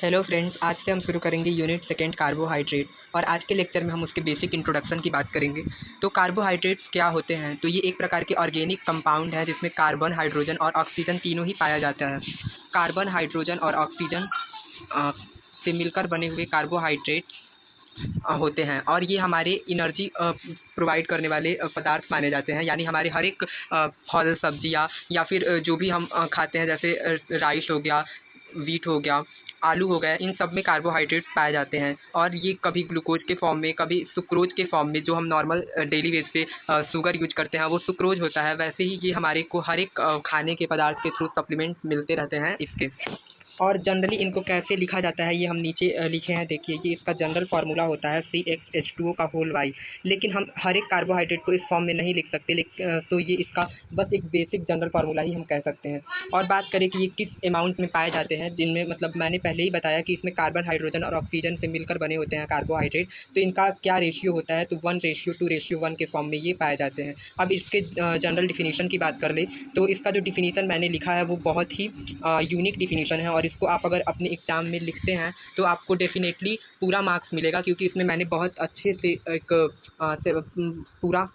Hello friends, आज से हम शुरू करेंगे यूनिट सेकंड कार्बोहाइड्रेट। और आज के लेक्चर में हम उसके बेसिक इंट्रोडक्शन की बात करेंगे। तो कार्बोहाइड्रेट्स क्या होते हैं? तो ये एक प्रकार के ऑर्गेनिक कंपाउंड है जिसमें कार्बन, हाइड्रोजन और ऑक्सीजन तीनों ही पाया जाता है। कार्बन, हाइड्रोजन और ऑक्सीजन से मिलकर बने हुए कार्बोहाइड्रेट होते हैं और ये हमारे एनर्जी प्रोवाइड करने वाले पदार्थ माने जाते हैं। यानी हमारे हर एक फल, सब्जियाँ या फिर जो भी हम खाते हैं, जैसे राइस हो गया, व्हीट हो गया, आलू हो गया, इन सब में कार्बोहाइड्रेट पाए जाते हैं। और ये कभी ग्लूकोज के फॉर्म में, कभी सुक्रोज के फॉर्म में, जो हम नॉर्मल डेली बेस पे शुगर यूज करते हैं वो सुक्रोज होता है। वैसे ही ये हमारे को हर एक खाने के पदार्थ के थ्रू सप्लीमेंट मिलते रहते हैं इसके। और जनरली इनको कैसे लिखा जाता है ये हम नीचे लिखे हैं, देखिए। ये इसका जनरल फार्मूला होता है CxH2O का होल वाई। लेकिन हम हर एक कार्बोहाइड्रेट को इस फॉर्म में नहीं लिख सकते, तो ये इसका बस एक बेसिक जनरल फार्मूला ही हम कह सकते हैं। और बात करें कि ये किस अमाउंट में पाए जाते हैं, जिनमें मतलब मैंने पहले ही बताया कि इसमें कार्बन, हाइड्रोजन और ऑक्सीजन से मिलकर बने होते हैं कार्बोहाइड्रेट। तो इनका क्या रेशियो होता है? तो 1:2:1 के फॉर्म में ये पाए जाते हैं। अब इसके जनरल डिफिनीशन की बात कर ले तो इसका जो डिफिनीशन मैंने लिखा है वो बहुत ही यूनिक डिफिनीशन है। और इसको आप अगर अपने एग्ज़ाम में लिखते हैं तो आपको डेफिनेटली पूरा मार्क्स मिलेगा, क्योंकि इसमें मैंने बहुत अच्छे से एक पूरा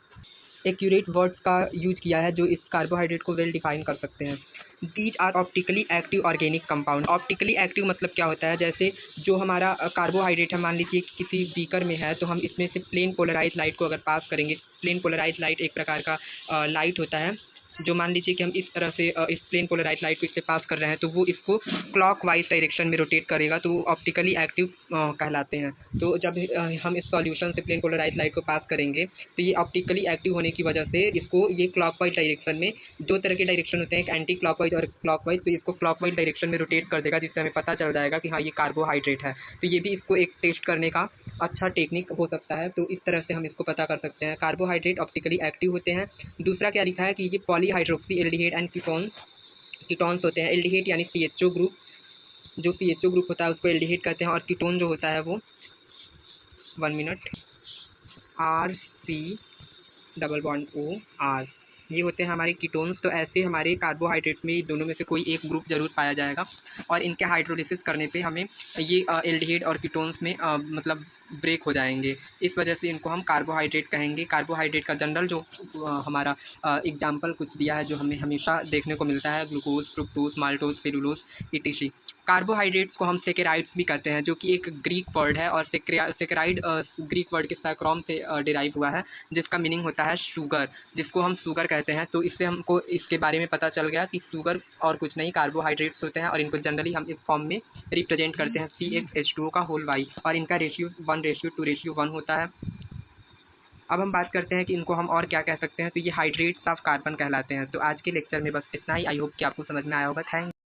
एक्यूरेट वर्ड्स का यूज किया है जो इस कार्बोहाइड्रेट को वेल डिफाइन कर सकते हैं। These are optically active organic compound. Optically active मतलब क्या होता है? जैसे जो हमारा कार्बोहाइड्रेट है, मान लीजिए कि किसी बीकर में है, तो हम इसमें से प्लेन पोलराइज लाइट को अगर पास करेंगे। प्लेन पोलराइज लाइट एक प्रकार का लाइट होता है, जो मान लीजिए कि हम इस तरह से इस प्लेन पोलराइज लाइट को इससे पास कर रहे हैं, तो वो इसको क्लॉकवाइज डायरेक्शन में रोटेट करेगा, तो वो ऑप्टिकली एक्टिव कहलाते हैं। तो जब हम इस सॉल्यूशन से प्लेन पोलराइज लाइट को पास करेंगे तो ये ऑप्टिकली एक्टिव होने की वजह से इसको ये क्लॉकवाइज डायरेक्शन में, दो तरह के डायरेक्शन होते हैं, एक एंटी क्लॉकवाइज और क्लॉकवाइज, तो इसको क्लॉकवाइज डायरेक्शन में रोटेट कर देगा, जिससे हमें पता चल जाएगा कि हाँ ये कार्बोहाइड्रेट है। तो ये भी इसको एक टेस्ट करने का अच्छा टेक्निक हो सकता है। तो इस तरह से हम इसको पता कर सकते हैं, कार्बोहाइड्रेट ऑप्टिकली एक्टिव होते हैं। दूसरा क्या लिखा है कि ये पॉलीहाइड्रोक्सी एल्डिहाइड एंड कीटोन्स होते हैं। एल्डिहाइड यानी CHO ग्रुप, जो CHO ग्रुप होता है उसको एल्डिहाइड कहते हैं। और कीटोन जो होता है वो 1 minute RC double bond OR, ये होते हैं हमारे कीटोन्स। तो ऐसे हमारे कार्बोहाइड्रेट में दोनों में से कोई एक ग्रुप जरूर पाया जाएगा और इनके हाइड्रोलिसिस करने पे हमें ये एल्डिहाइड और कीटोन्स में मतलब ब्रेक हो जाएंगे। इस वजह से इनको हम कार्बोहाइड्रेट कहेंगे। कार्बोहाइड्रेट का जनरल जो हमारा एग्जाम्पल कुछ दिया है, जो हमें हमेशा देखने को मिलता है, glucose, fructose, maltose, cellulose, ETC। Carbohydrates को हम सेकेराइड्स भी कहते हैं, जो कि एक ग्रीक वर्ड है। और सेकेराइड ग्रीक वर्ड के सैक्रोम से डिराइव हुआ है, जिसका मीनिंग होता है शुगर, जिसको हम शुगर कहते हैं। तो इससे हमको इसके बारे में पता चल गया कि शुगर और कुछ नहीं, कार्बोहाइड्रेट्स होते हैं। और इनको जनरली हम इस फॉर्म में रिप्रेजेंट करते हैं, CxH2O का होल वाई। और इनका रेशियो 1:2:1 होता है। अब हम बात करते हैं कि इनको हम और क्या कह सकते हैं। तो ये हाइड्रेट्स ऑफ कार्बन कहलाते हैं। तो आज के लेक्चर में बस इतना ही। आई होप कि आपको समझ में आया होगा। थैंक